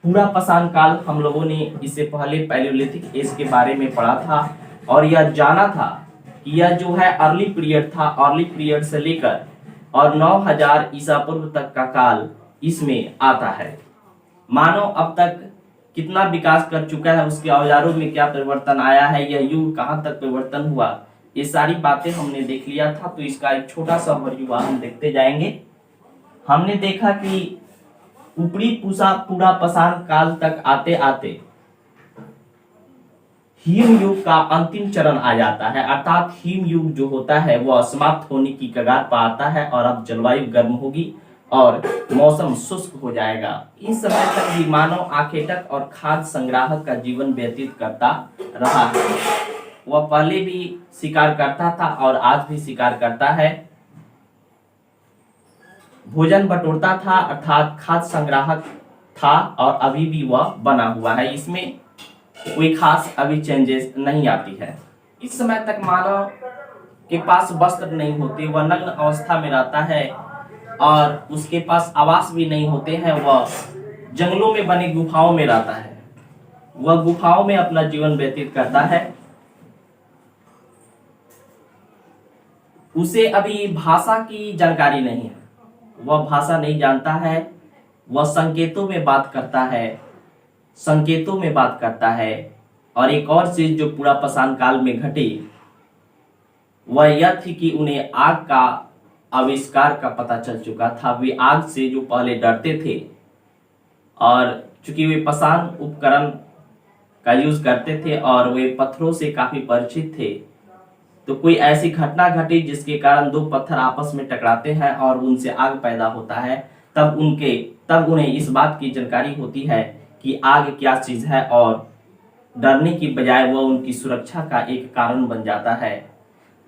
पूरा पाषाण काल हम लोगों ने इससे पहले पैलियोलिथिक एज के बारे में पढ़ा था और यह जाना था कि यह जो है अर्ली पीरियड था। अर्ली पीरियड से लेकर और 9000 ईसा पूर्व तक का काल इसमें आता है। मानव अब तक कितना विकास कर चुका है, उसके औजारों में क्या परिवर्तन आया है, यह युग कहां तक परिवर्तन हुआ, ये सारी बातें हमने देख लिया था। तो इसका एक छोटा सा ओवरव्यू हम देखते जाएंगे। हमने देखा कि ऊपरी पूरा पाषाण काल तक आते आते हिम युग का अंतिम चरण आ जाता है, अर्थात हिम युग जो होता है वह समाप्त होने की कगार पर आता है और अब जलवायु गर्म होगी और मौसम शुष्क हो जाएगा। इस समय तक भी मानव आखेटक और खाद्य संग्राहक का जीवन व्यतीत करता रहा है। वह पहले भी शिकार करता था और आज भी शिकार करता है, भोजन बटोरता था अर्थात खाद्य संग्राहक था और अभी भी वह बना हुआ है। इसमें कोई खास अभी चेंजेस नहीं आती है। इस समय तक मानव के पास वस्त्र नहीं होते, वह नग्न अवस्था में रहता है और उसके पास आवास भी नहीं होते हैं। वह जंगलों में बने गुफाओं में रहता है, वह गुफाओं में अपना जीवन व्यतीत करता है। उसे अभी भाषा की जानकारी नहीं है, वह भाषा नहीं जानता है, वह संकेतों में बात करता है, संकेतों में बात करता है। और एक और चीज जो पूरा पाषाण काल में घटी वह यह थी कि उन्हें आग का आविष्कार का पता चल चुका था। वे आग से जो पहले डरते थे और चूंकि वे पाषाण उपकरण का यूज करते थे और वे पत्थरों से काफी परिचित थे, तो कोई ऐसी घटना घटी जिसके कारण दो पत्थर आपस में टकराते हैं और उनसे आग पैदा होता है, तब उन्हें इस बात की जानकारी होती है कि आग क्या चीज है और डरने की बजाय वह उनकी सुरक्षा का एक कारण बन जाता है।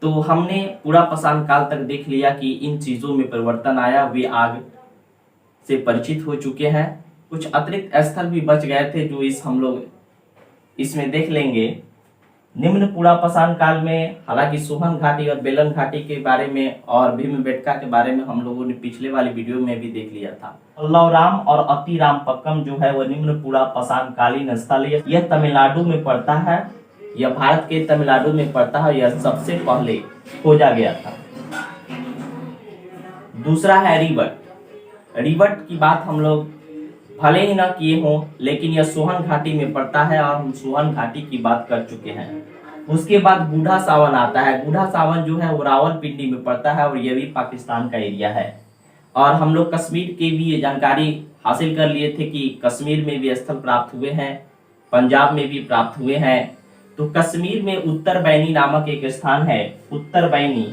तो हमने पूरा पाषाण काल तक देख लिया कि इन चीजों में परिवर्तन आया, वे आग से परिचित हो चुके हैं। कुछ अतिरिक्त स्थल भी बच गए थे जो हम लोग इसमें देख लेंगे। निम्न पूरा पाषाण काल में हालांकि सोहन घाटी और बेलन घाटी के बारे में और भीमबेटका के बारे में हम लोगों ने पिछले वाली वीडियो में भी देख लिया था। पल्लवराम और अतिरामपक्कम जो है वह निम्न पूरा पाषाण कालीन स्थल है। यह तमिलनाडु में पड़ता है, यह भारत के तमिलनाडु में पड़ता है। यह सबसे पहले खोजा गया था। दूसरा है रिवट। रिवट की बात हम लोग भले ही ना किए हों, लेकिन यह सोहन घाटी में पड़ता है और हम सोहन घाटी की बात कर चुके हैं। उसके बाद बूढ़ा सावन आता है। बूढ़ा सावन जो है वो रावलपिंडी में पड़ता है और यह भी पाकिस्तान का एरिया है। और हम लोग कश्मीर की भी ये जानकारी हासिल कर लिए थे कि कश्मीर में भी स्थल प्राप्त हुए हैं, पंजाब में भी प्राप्त हुए हैं। तो कश्मीर में उत्तर बैनी नामक एक स्थान है, उत्तर बैनी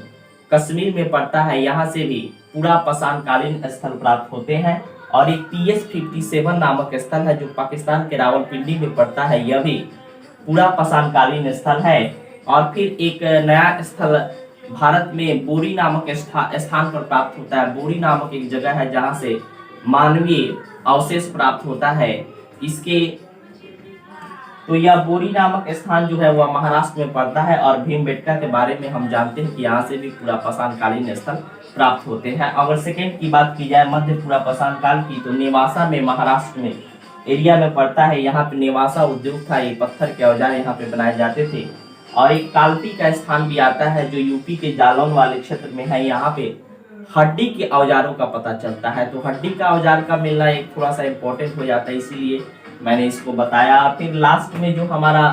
कश्मीर में पड़ता है। यहाँ से भी पूरा पाषाण कालीन स्थल प्राप्त होते हैं। और एक TS-57 नामक स्थल है जो पाकिस्तान के रावलपिंडी में पड़ता है, यह भी पूरा पाषाण कालीन स्थल है। और फिर एक नया स्थल भारत में बोरी नामक स्थान पर प्राप्त होता है। बोरी नामक एक जगह है जहां से मानवीय अवशेष प्राप्त होता है। तो यह बोरी नामक स्थान जो है वह महाराष्ट्र में पड़ता है। और भीमबेटका के बारे में हम जानते हैं कि यहाँ से भी पूरा पाषाण कालीन स्थल प्राप्त होते हैं। अगर सेकेंड की बात की जाए मध्य पूरा पाषाण काल की, तो नेवासा में महाराष्ट्र में एरिया में पड़ता है। यहाँ पे नेवासा उद्योग था, ये पत्थर के औजार यहाँ पे बनाए जाते थे। और एक कालपी का स्थान भी आता है जो यूपी के जालौन वाले क्षेत्र में है। यहाँ पे हड्डी के औजारों का पता चलता है। तो हड्डी का औजार का मिलना एक थोड़ा सा इम्पोर्टेंट हो जाता है, इसीलिए मैंने इसको बताया। फिर लास्ट में जो हमारा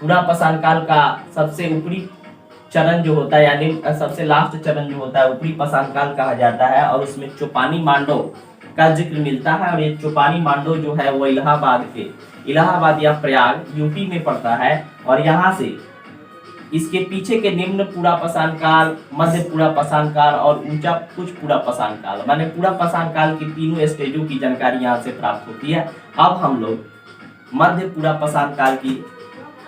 पूरा पाषाण काल का सबसे ऊपरी चरण जो होता है, यानी सबसे लास्ट चरण जो होता है ऊपरी पाषाण काल कहा जाता है। और उसमें चौपानी मांडव का जिक्र मिलता है। और ये चौपानी मांडव जो है वो इलाहाबाद या प्रयाग यूपी में पड़ता है। और यहाँ से इसके पीछे के निम्न पूरा पाषाण काल, मध्य पूरा पाषाण काल और ऊंचा कुछ पूरा पाषाण काल, माने पूरा पाषाण काल की तीनों स्टेजों की जानकारी यहाँ से प्राप्त होती है। अब हम लोग मध्य पूरा पाषाण काल की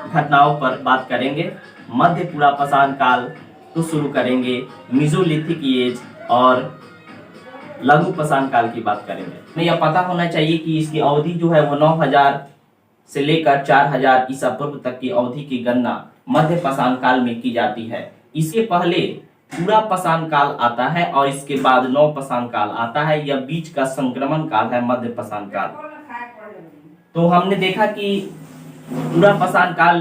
घटनाओं पर बात करेंगे। मध्य पूरा पाषाण काल को शुरू करेंगे, मेसोलिथिक एज और लघु पाषाण काल की बात करेंगे। हमें यह पता होना चाहिए कि इसकी अवधि जो है वो 9000 से लेकर 4000 ईसा पूर्व तक की अवधि की गणना मध्य पाषाण काल में की जाती है। इसके पहले पूरा पाषाण काल आता है और इसके बाद नव पाषाण काल आता है। यह बीच का संक्रमण काल है मध्य पाषाण काल। तो हमने देखा कि पूरा पाषाण काल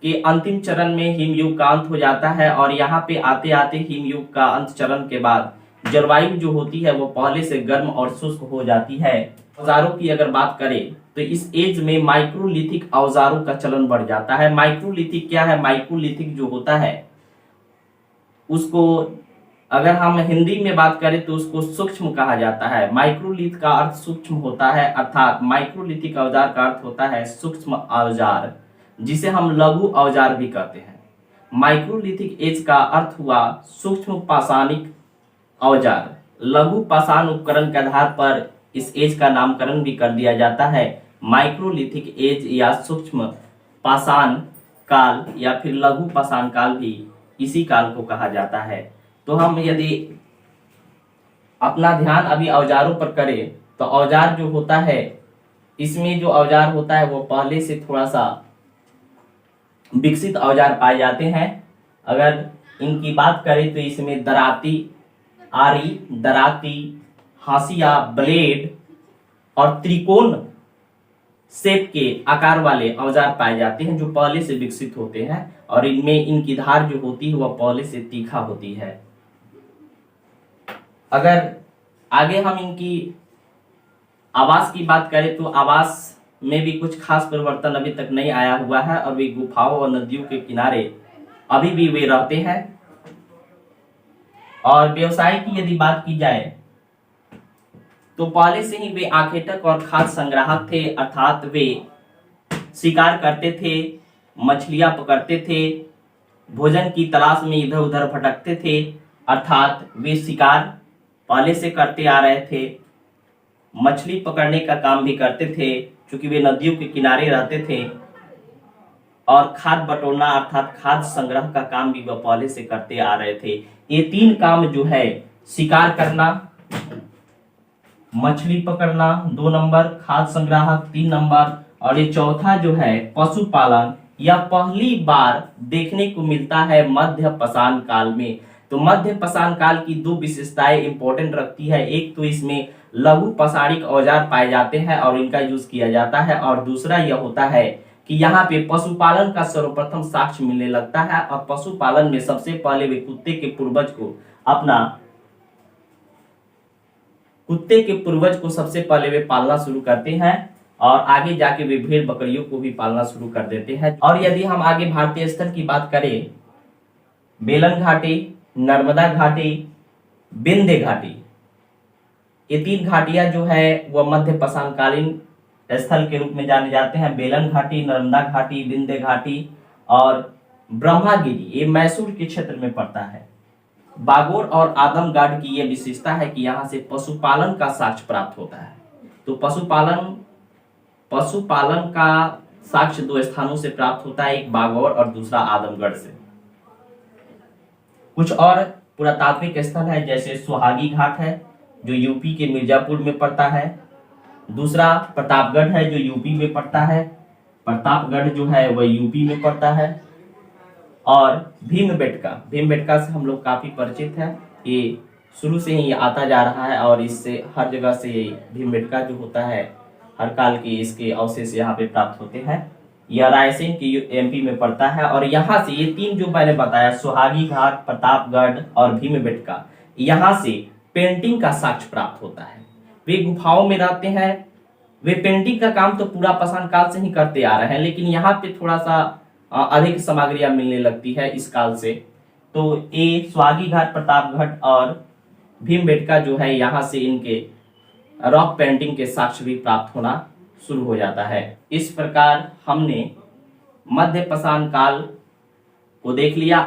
के अंतिम चरण में हिमयुग का अंत हो जाता है और यहाँ पे आते आते हिमयुग का अंत चरण के बाद जलवायु जो होती है वो पहले से गर्म और शुष्क हो जाती है। औजारों की अगर बात करें तो इस एज में माइक्रोलिथिक औजारों का चलन बढ़ जाता है। माइक्रोलिथिक क्या है? माइक्रोलिथिक जो होता है उसको अगर हम हिंदी में बात करें तो उसको सूक्ष्म कहा जाता है। माइक्रोलिथ का अर्थ सूक्ष्म होता है, अर्थात माइक्रोलिथिक औजार का अर्थ होता है सूक्ष्म औजार, जिसे हम लघु औजार भी कहते हैं। माइक्रोलिथिक एज का अर्थ हुआ सूक्ष्म पाषाणिक औजार। लघु पाषाण उपकरण के आधार पर इस एज का नामकरण भी कर दिया जाता है। माइक्रोलिथिक एज या सूक्ष्म पाषाण काल या फिर लघु पाषाण काल भी इसी काल को कहा जाता है। तो हम यदि अपना ध्यान अभी औजारों पर करें तो औजार जो होता है, इसमें जो औजार होता है वो पहले से थोड़ा सा विकसित औजार पाए जाते हैं। अगर इनकी बात करें तो इसमें दराती, आरी, दराती, हाशिया, ब्लेड और त्रिकोण शेप के आकार वाले औजार पाए जाते हैं जो पहले से विकसित होते हैं और इनमें इनकी धार जो होती है वह पहले से तीखा होती है। अगर आगे हम इनकी आवास की बात करें तो आवास में भी कुछ खास परिवर्तन अभी तक नहीं आया हुआ है और वे गुफाओं और नदियों के किनारे अभी भी वे रहते हैं। और व्यवसाय की यदि बात की जाए तो पहले से ही वे आखेटक और खाद्य संग्राहक थे, अर्थात वे शिकार करते थे, मछलियां पकड़ते थे, भोजन की तलाश में इधर उधर भटकते थे, अर्थात वे शिकार पहले से करते आ रहे थे। मछली पकड़ने का काम भी करते थे क्योंकि वे नदियों के किनारे रहते थे और खाद्य बटोरना अर्थात खाद्य संग्रह का काम भी वह पहले से करते आ रहे थे। ये तीन काम जो है, शिकार करना, मछली पकड़ना 2 नंबर, खाद्य संग्राहक 3 नंबर और ये चौथा जो है पशुपालन, यह पहली बार देखने को मिलता है मध्य पाषाण काल में। तो मध्य पाषाण काल की 2 विशेषताएं इंपॉर्टेंट रखती है। एक तो इसमें लघु पाषाणिक औजार पाए जाते हैं और इनका यूज किया जाता है और दूसरा यह होता है कि यहाँ पे पशुपालन का सर्वप्रथम साक्ष्य मिलने लगता है और पशुपालन में सबसे पहले वे कुत्ते के पूर्वज को सबसे पहले वे पालना शुरू करते हैं और आगे जाके वे भेड़ बकरियों को भी पालना शुरू कर देते हैं। और यदि हम आगे भारतीय स्थल की बात करें, बेलन घाटी, नर्मदा घाटी, विंध्य घाटी, ये 3 घाटियां जो है वह मध्य पाषाण कालीन स्थल के रूप में जाने जाते हैं। बेलन घाटी, नर्मदा घाटी, विंध्य घाटी और ब्रह्मागिरी, ये मैसूर के क्षेत्र में पड़ता है। बागोर और आदमगढ़ की यह विशेषता है कि यहाँ से पशुपालन का साक्ष्य प्राप्त होता है। तो पशुपालन का साक्ष्य 2 स्थानों से प्राप्त होता है, एक बागौर और दूसरा आदमगढ़ से। कुछ और पुरातात्विक स्थल है जैसे सुहागी घाट है जो यूपी के मिर्जापुर में पड़ता है, दूसरा प्रतापगढ़ है जो यूपी में पड़ता है, प्रतापगढ़ जो है वह यूपी में पड़ता है, और भीमबेटका से हम लोग काफी परिचित है। ये शुरू से ही आता जा रहा है और इससे हर जगह से भीमबेटका जो होता है हर काल के इसके अवशेष यहाँ पे प्राप्त होते हैं। यह रायसेन के एमपी में पड़ता है और यहाँ से ये 3 जो मैंने बताया, सुहागी घाट, प्रतापगढ़ और भीमबेटका, यहाँ से पेंटिंग का साक्ष्य प्राप्त होता है। वे गुफाओं में रहते हैं, वे पेंटिंग का काम तो पूरा पाषाण काल से ही करते आ रहे हैं, लेकिन यहाँ पे थोड़ा सा अधिक सामग्रियां मिलने लगती है इस काल से। तो ये सुहागी घाट, प्रतापगढ़ और भीमबेटका जो है, यहाँ से इनके रॉक पेंटिंग के साक्ष्य भी प्राप्त होना शुरू हो जाता है। इस प्रकार हमने मध्य पाषाण काल को देख लिया।